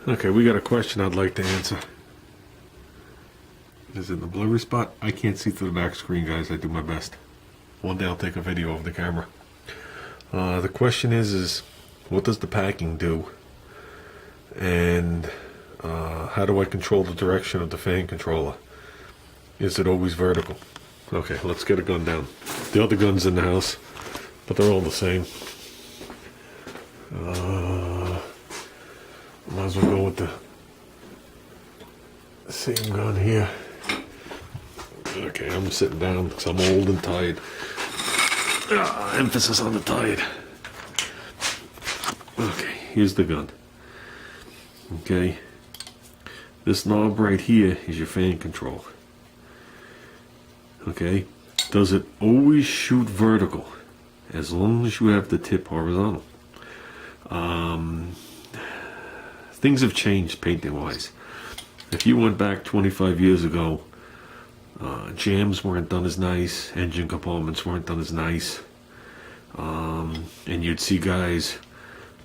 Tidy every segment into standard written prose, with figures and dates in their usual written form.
Okay, we got a question I'd like to answer. Is it in the blurry spot? I can't see through the back screen, guys. I do my best. One day I'll take a video of the camera. The question is what does the packing do? And how do I control the direction of the fan controller? Is it always vertical? Okay, let's get a gun down. The other gun's in the house, but they're all the same. Might as well go with the same gun here. Okay, I'm sitting down because I'm old and tired. Emphasis on the tired. Okay, here's the gun. Okay, this knob right here is your fan control. Okay, does it always shoot vertical as long as you have the tip horizontal? Things have changed painting wise. If you went back 25 years ago, jams weren't done as nice, engine compartments weren't done as nice, and you'd see guys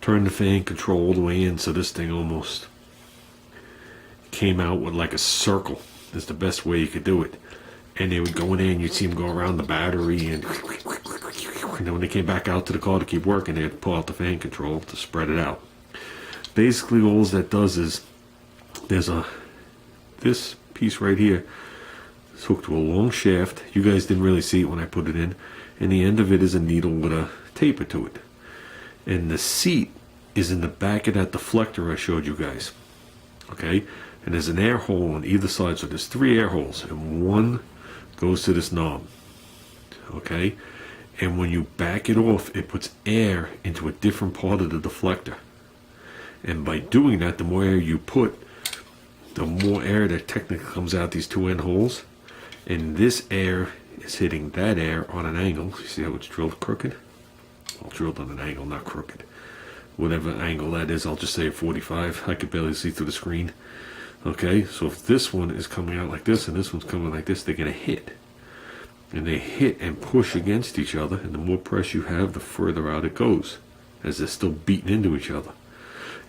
turn the fan control all the way in so this thing almost came out with like a circle. That's the best way you could do it. And they would go in there and you'd see them go around the battery, and then when they came back out to the car to keep working, they'd pull out the fan control to spread it out. Basically all that does is this piece right here is hooked to a long shaft. You guys didn't really see it when I put it in, and the end of it is a needle with a taper to it, and the seat is in the back of that deflector I showed you guys. Okay, and there's an air hole on either side, so there's 3 air holes, and one goes to this knob. Okay, and when you back it off, it puts air into a different part of the deflector, and by doing that, the more air you put, the more air that technically comes out these 2 end holes, and this air is hitting that air on an angle. You see how it's drilled crooked? Well, drilled on an angle, not crooked. Whatever angle that is, I'll just say 45. I could barely see through the screen. Okay, so if this one is coming out like this and this one's coming like this, they're going to hit. And they hit and push against each other, and the more pressure you have, the further out it goes, as they're still beating into each other.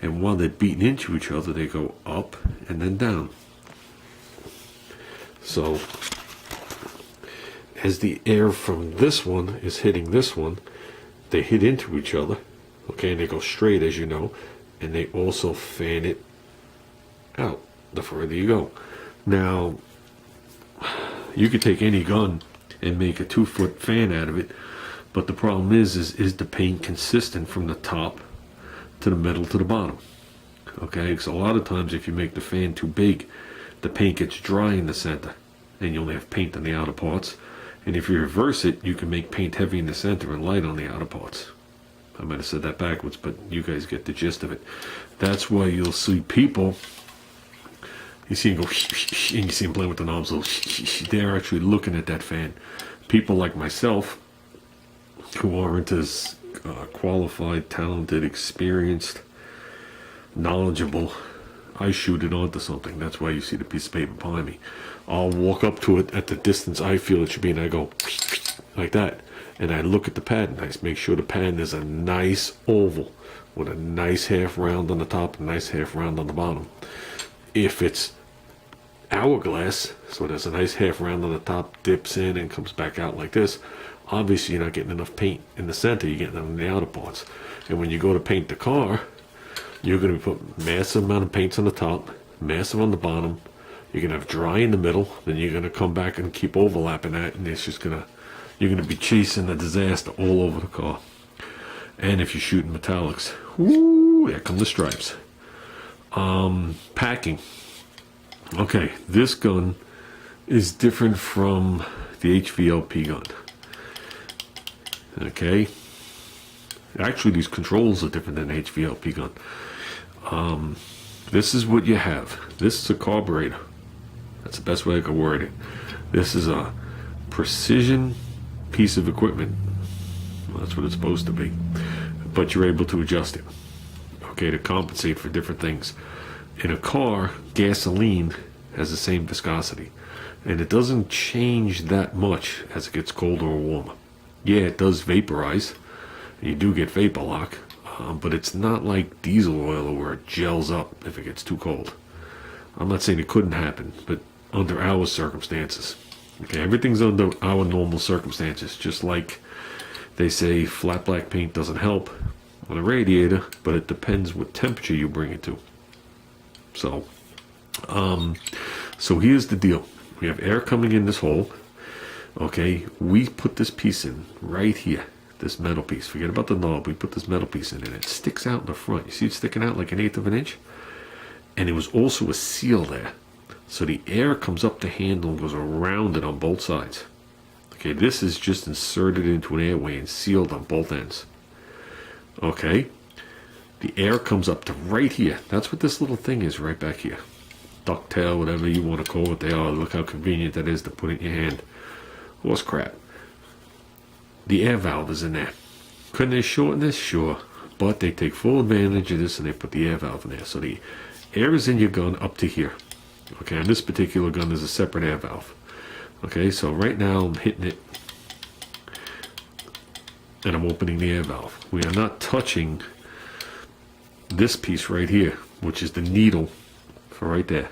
And while they're beating into each other, they go up and then down. So as the air from this one is hitting this one, they hit into each other. Okay, and they go straight, as you know, and they also fan it out the further you go. Now, you could take any gun and make a 2-foot fan out of it, but the problem is the paint consistent from the top to the middle to the bottom? Okay, because a lot of times if you make the fan too big, the paint gets dry in the center and you only have paint on the outer parts. And if you reverse it, you can make paint heavy in the center and light on the outer parts. I might have said that backwards, but you guys get the gist of it. That's why you'll see people, you see them go and you see them playing with the knobs. They're actually looking at that fan. People like myself who aren't as qualified, talented, experienced, knowledgeable, I shoot it onto something. That's why you see the piece of paper behind me. I'll walk up to it at the distance I feel it should be, and I go like that, and I look at the pad, and I make sure the pad is a nice oval with a nice half round on the top and a nice half round on the bottom. If it's hourglass, so there's a nice half round on the top, dips in and comes back out like this, obviously you're not getting enough paint in the center, you're getting it on the outer parts. And when you go to paint the car, you're going to put massive amount of paints on the top, massive on the bottom. You're going to have dry in the middle, then you're going to come back and keep overlapping that, and it's just going to, you're going to be chasing a disaster all over the car. And if you're shooting metallics, whoo, there come the stripes. Packing. Okay, this gun is different from the HVLP gun. Okay, actually these controls are different than the HVLP gun. This is what you have. This is a carburetor. That's the best way I could word it. This is a precision piece of equipment. Well, that's what it's supposed to be, but you're able to adjust it, okay, to compensate for different things. In a car, gasoline has the same viscosity, and it doesn't change that much as it gets colder or warmer. Yeah, it does vaporize, and you do get vapor lock, but it's not like diesel oil where it gels up if it gets too cold. I'm not saying it couldn't happen, but under our circumstances. Okay, everything's under our normal circumstances, just like they say flat black paint doesn't help on a radiator, but it depends what temperature you bring it to. So, so here's the deal. We have air coming in this hole. Okay, we put this piece in right here, this metal piece. Forget about the knob. We put this metal piece in, and it sticks out in the front. You see it sticking out like 1/8 of an inch? And it was also a seal there. So the air comes up the handle and goes around it on both sides. Okay, this is just inserted into an airway and sealed on both ends. Okay, the air comes up to right here. That's what this little thing is right back here. Ducktail, whatever you want to call it. They are. Look how convenient that is to put it in your hand. Horse crap. The air valve is in there. Couldn't they shorten this? Sure. But they take full advantage of this and they put the air valve in there. So the air is in your gun up to here. Okay, on this particular gun there's a separate air valve. Okay, so right now I'm hitting it and I'm opening the air valve. We are not touching this piece right here, which is the needle for right there.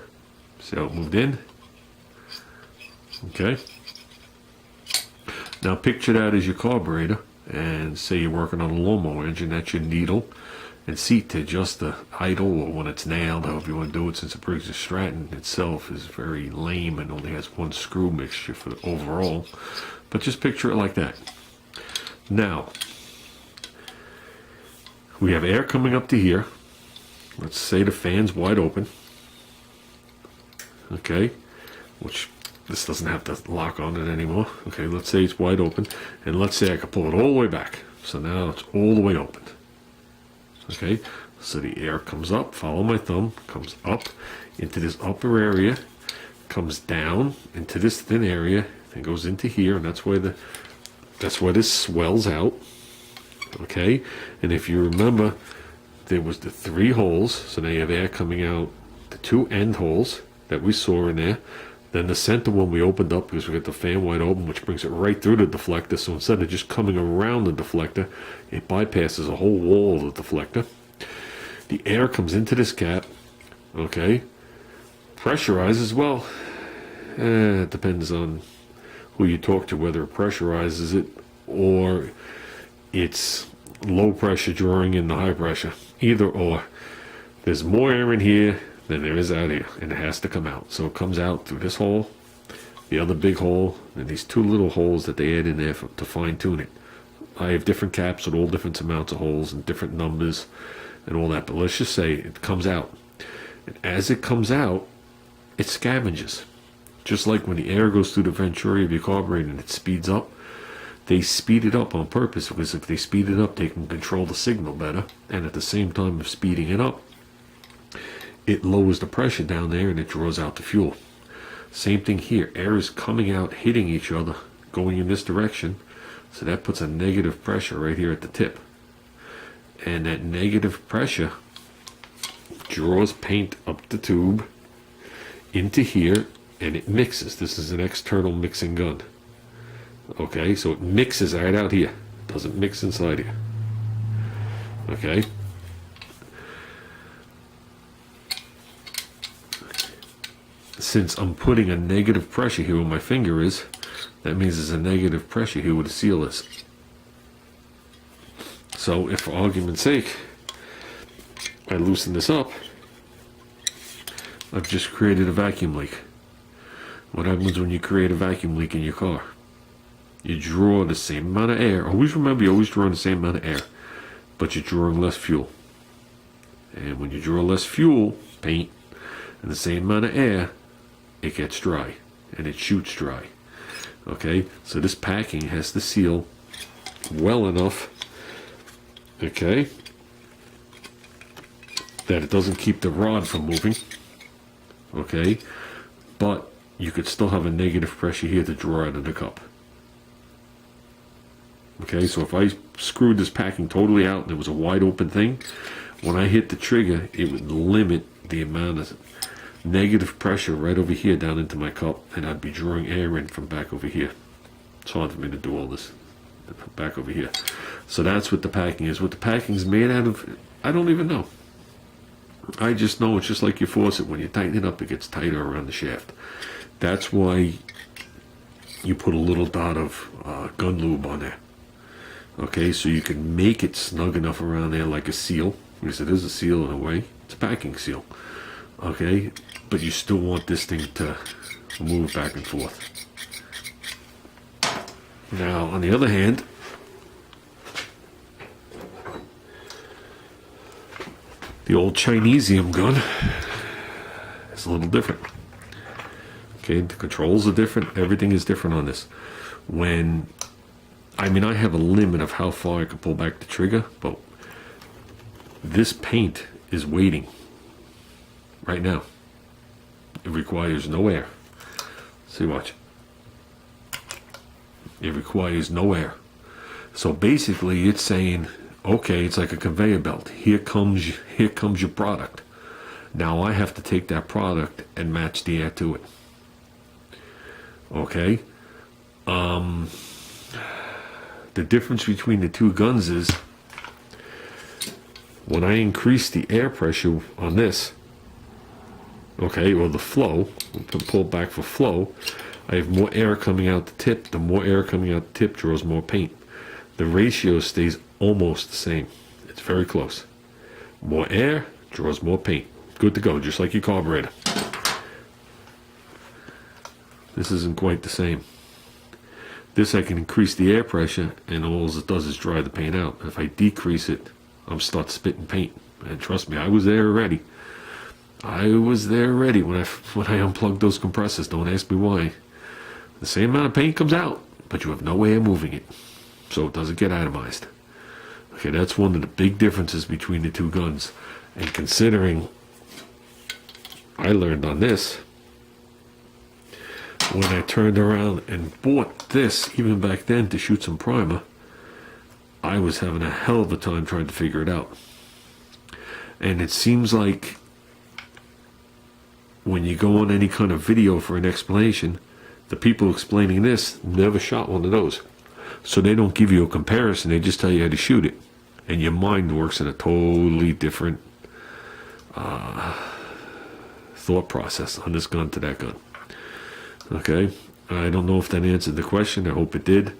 See how it moved in? Okay. Now picture that as your carburetor, and say you're working on a lawnmower engine, that's your needle and seat to adjust the idle or when it's nailed, however you want to do it, since the Briggs & Stratton itself is very lame and only has one screw mixture for the overall. But just picture it like that. Now, we have air coming up to here. Let's say the fan's wide open. Okay, which this doesn't have to lock on it anymore. Okay, let's say it's wide open, and let's say I can pull it all the way back. So now it's all the way open. Okay, so the air comes up, follow my thumb, comes up into this upper area, comes down into this thin area, and goes into here, and that's where this swells out. Okay, and if you remember, there was the 3 holes, so now you have air coming out the 2 end holes that we saw in there. Then the center one we opened up because we got the fan wide open, which brings it right through the deflector. So instead of just coming around the deflector, it bypasses a whole wall of the deflector. The air comes into this cap. Okay. Pressurizes, well, it depends on who you talk to, whether it pressurizes it or it's low pressure drawing in the high pressure. Either or. There's more air in here than there is out here, and it has to come out. So it comes out through this hole, the other big hole, and these 2 little holes that they add in there to fine tune it. I have different caps with all different amounts of holes and different numbers and all that, but let's just say it comes out. And as it comes out, it scavenges. Just like when the air goes through the venturi of your carburetor and it speeds up, they speed it up on purpose, because if they speed it up, they can control the signal better, and at the same time of speeding it up, it lowers the pressure down there and it draws out the fuel. Same thing here. Air is coming out, hitting each other, going in this direction. So that puts a negative pressure right here at the tip. And that negative pressure draws paint up the tube into here, and it mixes. This is an external mixing gun. Okay, so it mixes right out here. It doesn't mix inside here. Okay. Since I'm putting a negative pressure here where my finger is, that means there's a negative pressure here where the seal is. So if, for argument's sake, I loosen this up, I've just created a vacuum leak. What happens when you create a vacuum leak in your car? You draw the same amount of air. Always remember, you're always drawing the same amount of air, but you're drawing less fuel. And when you draw less fuel, paint, and the same amount of air, it gets dry, and it shoots dry. Okay, so this packing has to seal well enough, okay, that it doesn't keep the rod from moving. Okay, but you could still have a negative pressure here to draw out of the cup. Okay, so if I screwed this packing totally out and it was a wide open thing, when I hit the trigger, it would limit the amount of negative pressure right over here down into my cup, and I'd be drawing air in from back over here. It's hard for me to do all this. back over here. So that's what the packing is. What the packing's made out of, I don't even know. I just know it's just like your faucet. When you tighten it up, it gets tighter around the shaft. That's why you put a little dot of gun lube on there. Okay, so you can make it snug enough around there like a seal, because it is a seal in a way. It's a packing seal. Okay, but you still want this thing to move back and forth. Now, on the other hand, the old Chinesium gun is a little different. Okay, the controls are different. Everything is different on this. I have a limit of how far I can pull back the trigger, but this paint is waiting right now. It requires no air. See, watch. It requires no air. So basically it's saying, okay, it's like a conveyor belt. Here comes your product. Now I have to take that product and match the air to it. Okay? The difference between the two guns is when I increase the air pressure on this, okay, or the flow, to pull back for flow, I have more air coming out the tip. The more air coming out the tip draws more paint. The ratio stays almost the same. It's very close. More air draws more paint. Good to go, just like your carburetor. This isn't quite the same. This I can increase the air pressure, and all it does is dry the paint out. If I decrease it, I'm start spitting paint. And trust me, I was there already. I was there already when I unplugged those compressors. Don't ask me why. The same amount of paint comes out, but you have no air moving it, so it doesn't get atomized. Okay, that's one of the big differences between the two guns. And considering I learned on this when I turned around and bought this, even back then, to shoot some primer, I was having a hell of a time trying to figure it out. And it seems like when you go on any kind of video for an explanation, the people explaining this never shot one of those. So they don't give you a comparison, they just tell you how to shoot it. And your mind works in a totally different thought process on this gun to that gun. Okay, I don't know if that answered the question. I hope it did.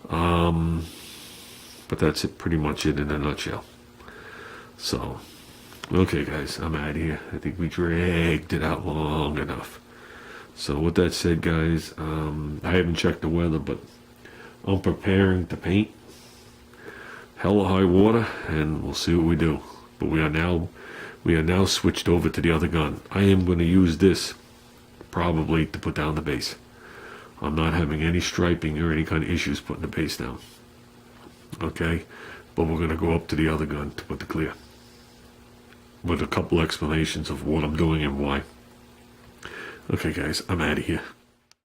But that's it, pretty much it in a nutshell. So, okay guys, I'm out of here. I think we dragged it out long enough. So with that said, guys, I haven't checked the weather, but I'm preparing to paint. Hell or high water, and we'll see what we do. But we are now switched over to the other gun. I am going to use this probably to put down the base. I'm not having any striping or any kind of issues putting the base down. Okay, but we're going to go up to the other gun to put the clear, with a couple explanations of what I'm doing and why. Okay guys, I'm out of here.